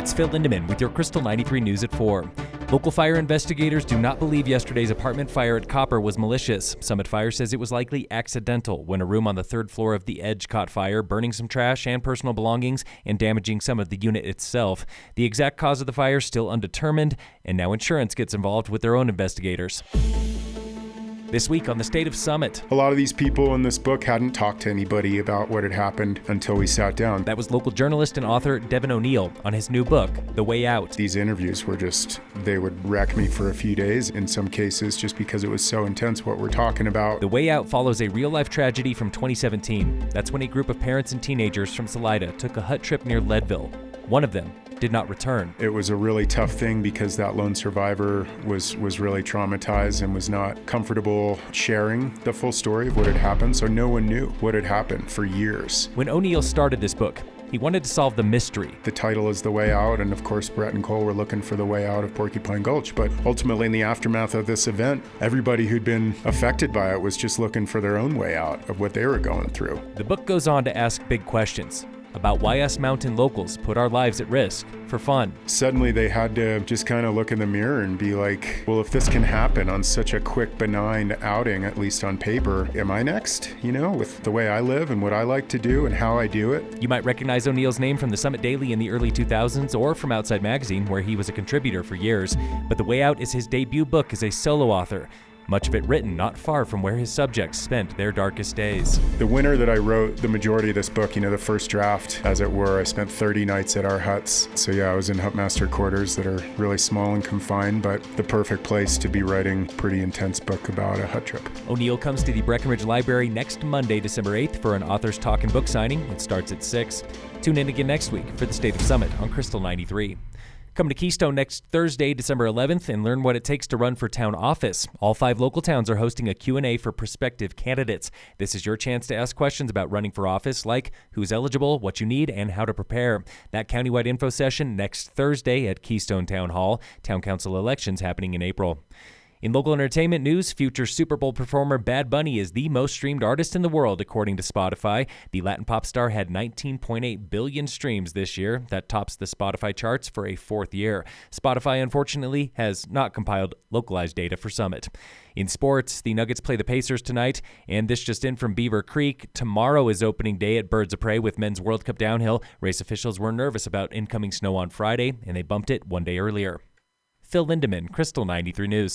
It's Phil Lindemann with your Krystal 93 News at 4. Local fire investigators do not believe yesterday's apartment fire at Copper was malicious. Summit Fire says it was likely accidental when a room on the third floor of the Edge caught fire, burning some trash and personal belongings and damaging some of the unit itself. The exact cause of the fire still undetermined, and now insurance gets involved with their own investigators. This week on the State of Summit. A lot of these people in this book hadn't talked to anybody about what had happened until we sat down. That was local journalist and author Devon O'Neil on his new book, The Way Out. These interviews were they would wreck me for a few days in some cases just because it was so intense what we're talking about. The Way Out follows a real-life tragedy from 2017. That's when a group of parents and teenagers from Salida took a hut trip near Leadville. One of them did not return. It was a really tough thing because that lone survivor was really traumatized and was not comfortable sharing the full story of what had happened, so no one knew what had happened for years. When O'Neil started this book, he wanted to solve the mystery. The title is The Way Out, and of course Brett and Cole were looking for the way out of Porcupine Gulch, but ultimately in the aftermath of this event, everybody who'd been affected by it was just looking for their own way out of what they were going through. The book goes on to ask big questions about why us mountain locals put our lives at risk for fun. Suddenly they had to just kind of look in the mirror and be like, well, if this can happen on such a quick, benign outing, at least on paper, am I next? You know, with the way I live and what I like to do and how I do it. You might recognize O'Neil's name from the Summit Daily in the early 2000s or from Outside Magazine, where he was a contributor for years. But The Way Out is his debut book as a solo author. Much of it written not far from where his subjects spent their darkest days. The winter that I wrote the majority of this book, the first draft, as it were, I spent 30 nights at our huts. So yeah, I was in Hutmaster quarters that are really small and confined, but the perfect place to be writing a pretty intense book about a hut trip. O'Neil comes to the Breckenridge Library next Monday, December 8th for an author's talk and book signing. It starts at 6. Tune in again next week for the State of Summit on Krystal 93. Come to Keystone next Thursday, December 11th, and learn what it takes to run for town office. All 5 local towns are hosting a Q&A for prospective candidates. This is your chance to ask questions about running for office, like who's eligible, what you need, and how to prepare. That countywide info session next Thursday at Keystone Town Hall. Town council elections happening in April. In local entertainment news, future Super Bowl performer Bad Bunny is the most streamed artist in the world, according to Spotify. The Latin pop star had 19.8 billion streams this year. That tops the Spotify charts for a 4th year. Spotify, unfortunately, has not compiled localized data for Summit. In sports, the Nuggets play the Pacers tonight, and this just in from Beaver Creek. Tomorrow is opening day at Birds of Prey with Men's World Cup Downhill. Race officials were nervous about incoming snow on Friday, and they bumped it one day earlier. Phil Lindemann, Krystal 93 News.